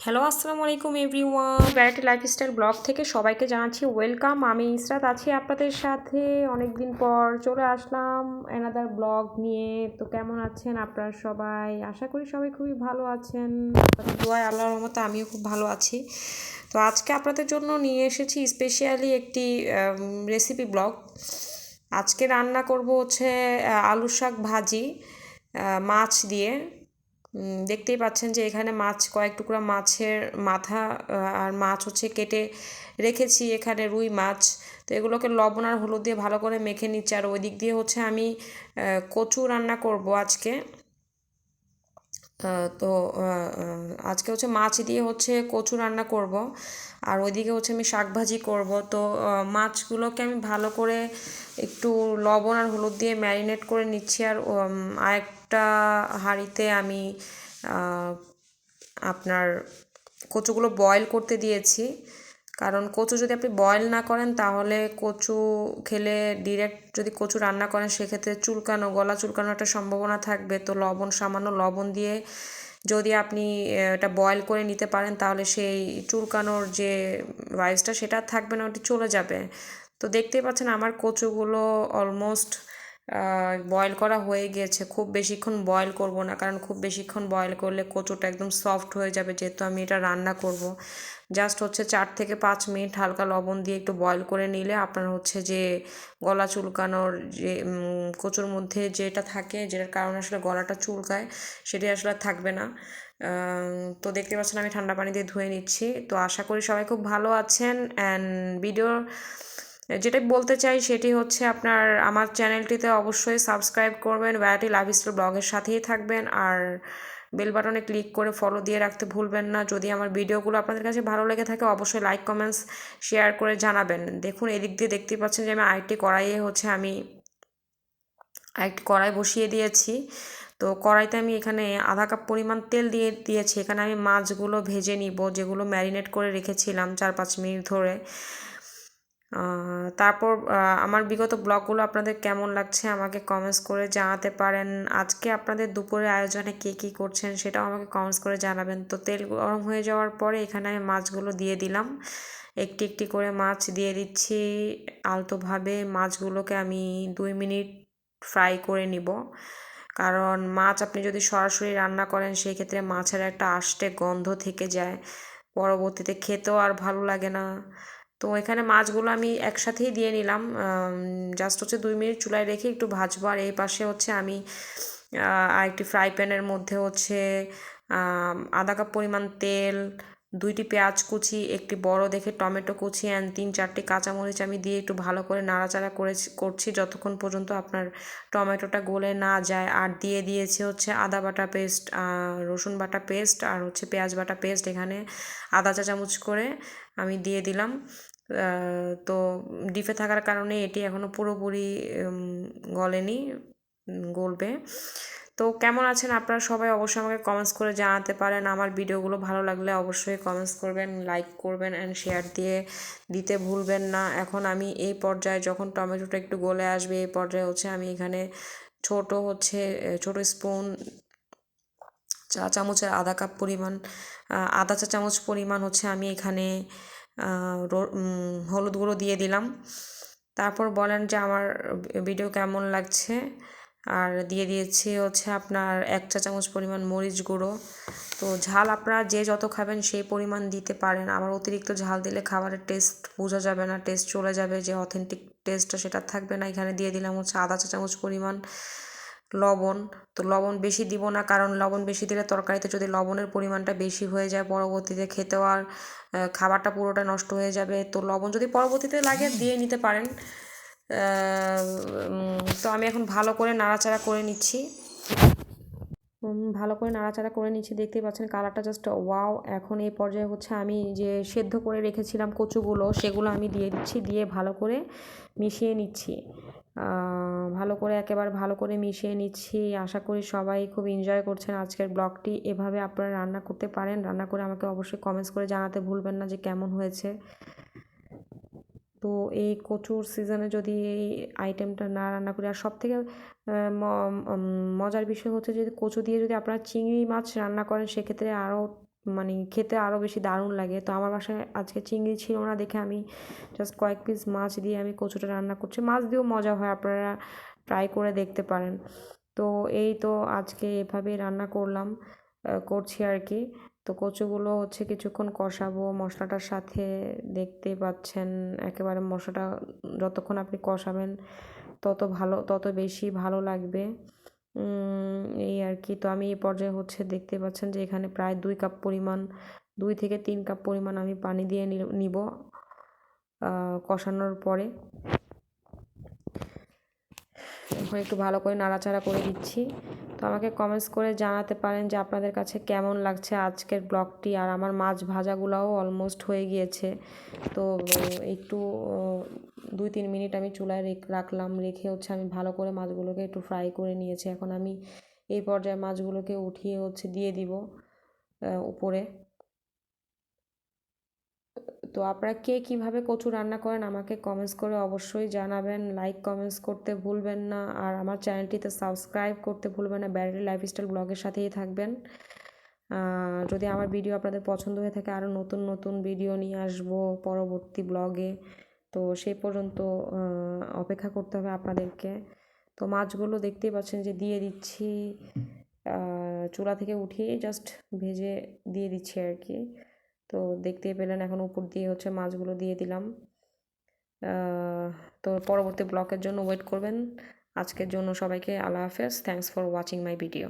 Hello, আসসালামু আলাইকুম everyone. Variety lifestyle blog থেকে সবাইকে জানাচ্ছি ওয়েলকাম। আমি ইসরাত আছি আপনাদের সাথে। অনেক দিন পর চলে আসলাম অ্যানাদার ব্লগ নিয়ে। তো কেমন আছেন আপনারা সবাই? আশা করি সবাই খুবই ভালো আছেন। দোয়ায় আল্লাহর রহমতে আমিও খুব ভালো আছি। তো আজকে আপনাদের জন্য নিয়ে এসেছি স্পেশালি একটি রেসিপি ব্লগ। আজকে রান্না করব হচ্ছে আলু শাক ভাজি মাছ দিয়ে। দেখতেই পাচ্ছেন যে এখানে মাছ, কয়েক টুকরা মাছের মাথা আর মাছ হচ্ছে কেটে রেখেছি। এখানে রুই মাছ, তো এগুলোকে লবণ আর হলুদ দিয়ে ভালো করে মেখে নিচ্ছি। আর ওই দিক দিয়ে হচ্ছে আমি কচু রান্না করব আজকে। তো আজকে হচ্ছে মাছ দিয়ে হচ্ছে কচু রান্না করব। আর ওইদিকে হচ্ছে আমি শাক ভাজি করব। তো মাছগুলোকে আমি ভালো করে একটু লবণ আর হলুদ দিয়ে ম্যারিনেট করে নিচ্ছি। আর আরেকটা হাঁড়িতে আমি আপনার কচুগুলো বয়েল করতে দিয়েছি। কারণ কচু যদি আপনি বয়েল না করেন তাহলে কচু খেলে ডিরেক্ট যদি কচু রান্না করেন সেক্ষেত্রে চুলকানো, গলা চুলকানো একটা সম্ভাবনা থাকবে। তো সামান্য লবণ দিয়ে যদি আপনি এটা বয়েল করে নিতে পারেন তাহলে সেই চুলকানোর যে ভাইবসটা সেটা থাকবে না, ওটি চলে যাবে। তো দেখতেই পাচ্ছেন আমার কচুগুলো অলমোস্ট বয়েল করা হয়ে গিয়েছে। খুব বেশিক্ষণ বয়েল করব না, কারণ খুব বেশিক্ষণ বয়েল করলে কচুটা একদম সফট হয়ে যাবে, যেহেতু আমি এটা রান্না করব। জাস্ট হচ্ছে 4 থেকে 5 মিনিট হালকা লবণ দিয়ে একটু বয়েল করে নিলে আপনার হচ্ছে যে গলা চুলকানোর যে কচুর মধ্যে যেটা থাকে, যেটার কারণে আসলে গলাটা চুলকায়, সেটি আসলে থাকবে না। তো দেখতে পাচ্ছেন আমি ঠান্ডা পানি দিয়ে ধুয়ে নিচ্ছি। তো আশা করি সবাই খুব ভালো আছেন। অ্যান্ড ভিডিওর যেটা বলতে চাই সেটি হচ্ছে আপনার আমার চ্যানেলটিতে অবশ্যই সাবস্ক্রাইব করবেন, ভ্যারাইটি লাইফস্টাইল ব্লগের সাথেই থাকবেন। আর বেল বাটনে ক্লিক করে ফলো দিয়ে রাখতে ভুলবেন না। যদি আমার ভিডিওগুলো আপনাদের কাছে ভালো লেগে থাকে অবশ্যই লাইক, কমেন্টস, শেয়ার করে জানাবেন। দেখুন এদিক দিয়ে দেখতেই পাচ্ছেন যে আমি আরেকটি কড়াইয়ে হচ্ছে আমি আরেকটি কড়াই বসিয়ে দিয়েছি। তো কড়াইতে আমি এখানে আধা কাপ পরিমাণ তেল দিয়েছি। এখানে আমি মাছগুলো ভেজে নিব, যেগুলো ম্যারিনেট করে রেখেছিলাম 4-5 মিনিট ধরে। তারপর আমার বিগত ব্লগগুলো আপনাদের কেমন লাগছে আমাকে কমেন্টস করে জানাতে পারেন। আজকে আপনাদের দুপুরের আয়োজনে কে কী করছেন সেটাও আমাকে কমেন্টস করে জানাবেন। তো তেল গরম হয়ে যাওয়ার পরে এখানে আমি মাছগুলো দিয়ে দিলাম। একটি একটি করে মাছ দিয়ে দিচ্ছি আলতোভাবে। মাছগুলোকে আমি 2 মিনিট ফ্রাই করে নিব। কারণ মাছ আপনি যদি সরাসরি রান্না করেন সেক্ষেত্রে মাছের একটা আষ্টে গন্ধ থেকে যায়, পরবর্তীতে খেতেও আর ভালো লাগে না। তো এখানে মাছগুলো আমি একসাথেই দিয়ে নিলাম। জাস্ট হচ্ছে 2 মিনিট চুলায় রেখে একটু ভাজবো। আর এই পাশে হচ্ছে আমি আরেকটি ফ্রাই প্যানের মধ্যে হচ্ছে আধা কাপ পরিমাণ তেল, 2টি পেঁয়াজ কুচি, একটি বড় দেখে টমেটো কুচি অ্যান্ড 3-4টি কাঁচামরিচ আমি দিয়ে একটু ভালো করে নাড়াচাড়া করছি যতক্ষণ পর্যন্ত আপনার টমেটোটা গলে না যায়। আর দিয়ে দিয়েছি হচ্ছে আদা বাটা পেস্ট, রসুন বাটা পেস্ট আর হচ্ছে পেঁয়াজ বাটা পেস্ট। এখানে আধা চা চামচ করে আমি দিয়ে দিলাম। তো ডিপে থাকার কারণে এটি এখনও পুরোপুরি গলেনি, গলবে। তো কেমন আছেন আপনারা সবাই অবশ্যই আমাকে কমেন্টস করে জানাতে পারেন। আমার ভিডিওগুলো ভালো লাগলে অবশ্যই কমেন্টস করবেন, লাইক করবেন অ্যান্ড শেয়ার দিতে ভুলবেন না। এখন আমি এই পর্যায়ে যখন টমেটোটা একটু গলে আসবে এই পর্যায়ে হচ্ছে আমি এখানে ছোট স্পুন চা চামচের আধা চা চামচ পরিমাণ হচ্ছে আমি এখানে হলুদ গুঁড়ো দিয়ে দিলাম। তারপর বলেন যে আমার ভিডিও কেমন লাগছে। আর দিয়ে দিয়েছি হচ্ছে আপনার 1 চা চামচ পরিমাণ মরিচ গুঁড়ো। তো ঝাল আপনারা যে যত খাবেন সেই পরিমাণ দিতে পারেন। আমার অতিরিক্ত ঝাল দিলে খাবারের টেস্ট বোঝা যাবে না, টেস্ট চলে যাবে, যে অথেন্টিক টেস্টটা সেটা থাকবে না। এখানে দিয়ে দিলাম হচ্ছে আধা চা চামচ পরিমাণ লবণ। তো লবণ বেশি দিব না, কারণ লবণ বেশি দিলে তরকারিতে যদি লবণের পরিমাণটা বেশি হয়ে যায় পরবর্তীতে খেতেও আর খাবারটা পুরোটা নষ্ট হয়ে যাবে। তো লবণ যদি পরবর্তীতে লাগে দিয়ে নিতে পারেন। তো আমি এখন ভালো করে নাড়াচাড়া করে নিচ্ছি। ভালো করে নাড়াচাড়া করে নিচ্ছি, দেখতেই পাচ্ছেন কালারটা জাস্ট ওয়াও। এখন এই পর্যায়ে হচ্ছে আমি যে সেদ্ধ করে রেখেছিলাম কচুগুলো সেগুলো আমি দিয়ে দিচ্ছি, দিয়ে ভালো করে মিশিয়ে নিচ্ছি। একেবারে ভালো করে মিশিয়ে নিচ্ছি। আশা করি সবাই খুব এনজয় করছেন আজকের ব্লগটি। এভাবে আপনারা রান্না করতে পারেন, রান্না করে আমাকে অবশ্যই কমেন্টস করে জানাতে ভুলবেন না যে কেমন হয়েছে। তো এই কচুর সিজনে যদি এই আইটেমটা না রান্না করি, আর সবথেকে মজার বিষয় হচ্ছে যদি কচু দিয়ে যদি আপনারা চিংড়ি মাছ রান্না করেন সেক্ষেত্রে আরও মানে খেতে আরও বেশি দারুণ লাগে। তো আমার বাসায় আজকে চিংড়ি ছিল না দেখে আমি জাস্ট কয়েক পিস মাছ দিয়ে আমি কচুটা রান্না করছি। মাছ দিয়েও মজা হয়, আপনারা ট্রাই করে দেখতে পারেন। তো এই তো আজকে এভাবেই রান্না করছি আর কি। তো কচুগুলো হচ্ছে কিছুক্ষণ কষাবো মশলাটার সাথে, দেখতেই পাচ্ছেন একেবারে মশলাটা যতক্ষণ আপনি কষাবেন তত বেশি ভালো লাগবে। এই আর কি। তো আমি এই পর্যায়ে হচ্ছে দেখতে পাচ্ছেন যে এখানে প্রায় 2 কাপ পরিমাণ, 2 থেকে 3 কাপ পরিমাণ আমি পানি দিয়ে নিব কষানোর পরে। এখন একটু ভালো করে নাড়াচাড়া করে দিচ্ছি। তো আমাকে কমেন্টস করে জানাতে পারেন যে আপনাদের কাছে কেমন লাগছে আজকের ব্লগটি। আর আমার মাছ ভাজাগুলোও অলমোস্ট হয়ে গিয়েছে। তো একটু 2-3 মিনিট আমি চুলায় রাখলাম, রেখে হচ্ছে আমি ভালো করে মাছগুলোকে একটু ফ্রাই করে নিয়েছি। এখন আমি এই পর্যায়ে মাছগুলোকে উঠিয়ে হচ্ছে দিয়ে দিব উপরে। তো আপনারা কে কীভাবে কচু রান্না করেন আমাকে কমেন্টস করে অবশ্যই জানাবেন। লাইক কমেন্টস করতে ভুলবেন না, আর আমার চ্যানেলটিতে সাবস্ক্রাইব করতে ভুলবেন না। ব্যাডলি লাইফস্টাইল ব্লগের সাথেই থাকবেন। যদি আমার ভিডিও আপনাদের পছন্দ হয়ে থাকে, আরও নতুন নতুন ভিডিও নিয়ে আসবো পরবর্তী ব্লগে। তো সেই পর্যন্ত অপেক্ষা করতে হবে আপনাদেরকে। তো মাছগুলো দেখতেই পাচ্ছেন যে দিয়ে দিচ্ছি, চুলা থেকে উঠিয়ে জাস্ট ভেজে দিয়ে দিচ্ছি আর কি। তো দেখতেই পেলেন এখন উপর দিয়ে হচ্ছে মাছগুলো দিয়ে দিলাম। তো পরবর্তী ব্লগের জন্য ওয়েট করবেন। আজকের জন্য সবাইকে আল্লাহ হাফেজ। Thanks for watching my video.